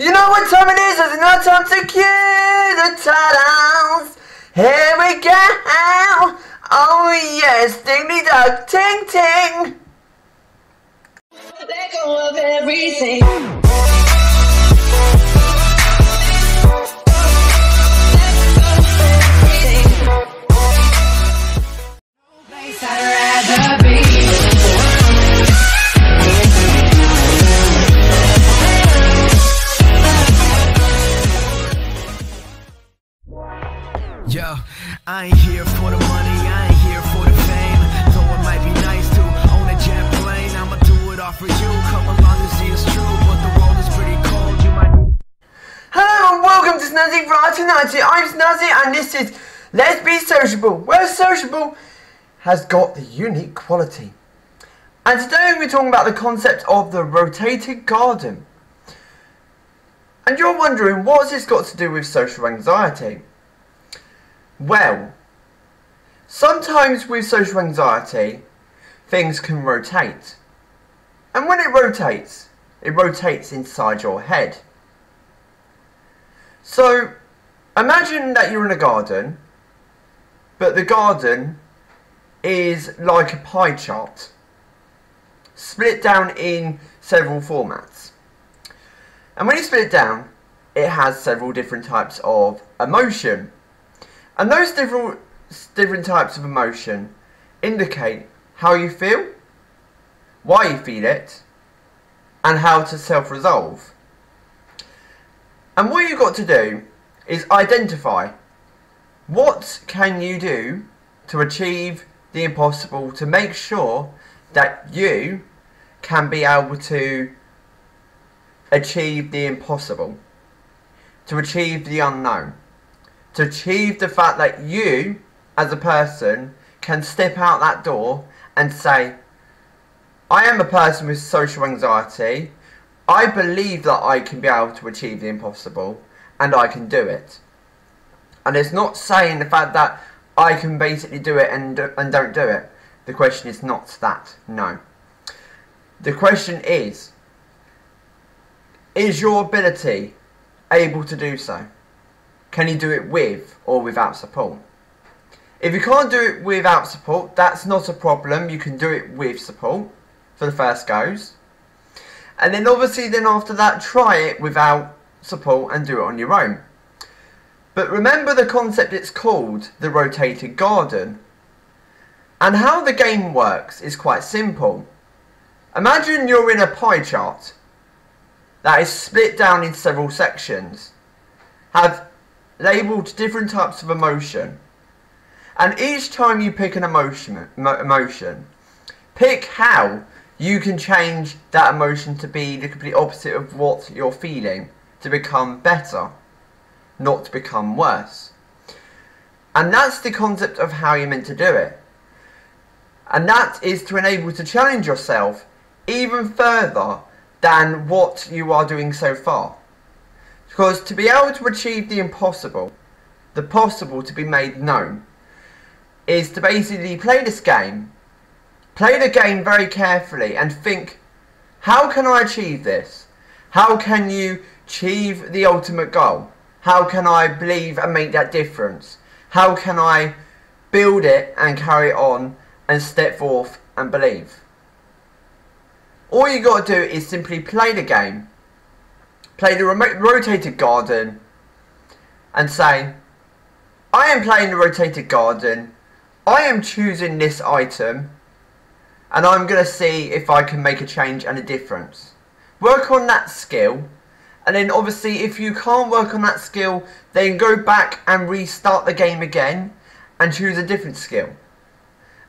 You know what time it is? It's now time to cue the titles. Here we go. Oh yes, ding dong, ting ting. Let go of everything. Yo, I ain't here for the money, I ain't here for the fame. Though it might be nice to own a jet plane, I'ma do it all for you. Come along and see it's true, but the world is pretty cold. You might. Hello and welcome to Snazzy Variety 90. I'm Snazzy and this is Let's Be Sociable, where sociable has got the unique quality. And today we're talking about the concept of the rotated garden. And you're wondering, what's this got to do with social anxiety? Well, sometimes with social anxiety, things can rotate. And when it rotates inside your head. So, imagine that you're in a garden, but the garden is like a pie chart, split down in several formats. And when you split it down, it has several different types of emotion. And those different types of emotion indicate how you feel, why you feel it, and how to self-resolve. And what you've got to do is identify what can you do to achieve the impossible, to make sure that you can be able to achieve the impossible, to achieve the unknown. To achieve the fact that you, as a person, can step out that door and say, I am a person with social anxiety, I believe that I can be able to achieve the impossible, and I can do it. And it's not saying the fact that I can basically do it and don't do it. The question is not that, no. The question is your ability able to do so? Can you do it with or without support? If you can't do it without support, that's not a problem. You can do it with support for the first goes. And then obviously then after that, try it without support and do it on your own. But remember the concept, it's called the rotated garden. And how the game works is quite simple. Imagine you're in a pie chart that is split down in several sections. Have labelled different types of emotion, and each time you pick an emotion, pick how you can change that emotion to be the complete opposite of what you're feeling, to become better, not to become worse. And that's the concept of how you're meant to do it, and that is to enable to challenge yourself even further than what you are doing so far. Because to be able to achieve the impossible, the possible to be made known, is to basically play this game, play the game very carefully and think, how can I achieve this? How can you achieve the ultimate goal? How can I believe and make that difference? How can I build it and carry it on and step forth and believe? All you got to do is simply play the game, play the rotated garden and say, I am playing the rotated garden, I am choosing this item and I'm going to see if I can make a change and a difference. Work on that skill, and then obviously if you can't work on that skill, then go back and restart the game again and choose a different skill.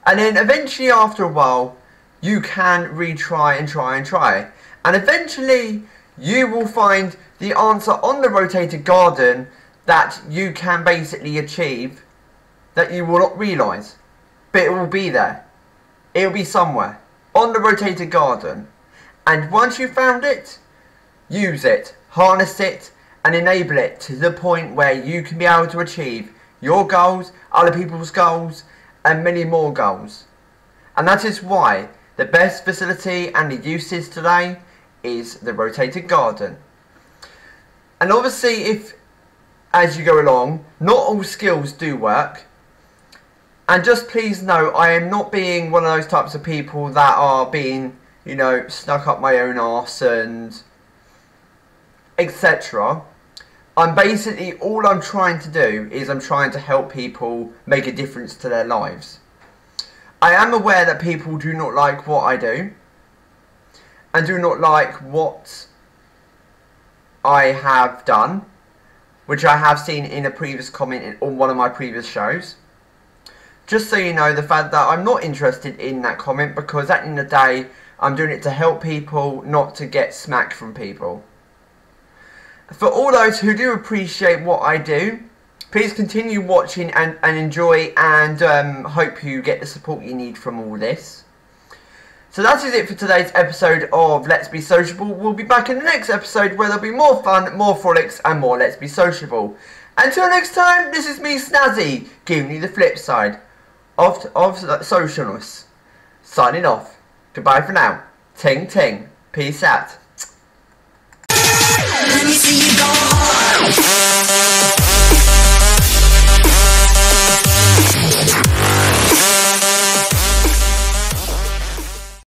And then eventually after a while you can retry and try, and eventually you will find the answer on the rotated garden that you can basically achieve, that you will not realise, but it will be there. It will be somewhere on the rotated garden, and once you've found it, use it, harness it and enable it to the point where you can be able to achieve your goals, other people's goals and many more goals. And that is why the best facility and the uses today is the rotated garden. And obviously, if as you go along, not all skills do work. And just please know, I am not being one of those types of people that are being, you know, stuck up my own arse and etc. I'm basically, all I'm trying to do is I'm trying to help people make a difference to their lives. I am aware that people do not like what I do and do not like what I have done, which I have seen in a previous comment on one of my previous shows. Just so you know, the fact that I'm not interested in that comment, because at the end of the day, I'm doing it to help people, not to get smack from people. For all those who do appreciate what I do, please continue watching and enjoy, and hope you get the support you need from all this. So that is it for today's episode of Let's Be Sociable. We'll be back in the next episode where there'll be more fun, more frolics, and more Let's Be Sociable. Until next time, this is me, Snazzy, giving you the flip side of socialness. Signing off. Goodbye for now. Ting ting. Peace out. Let me see you go hard.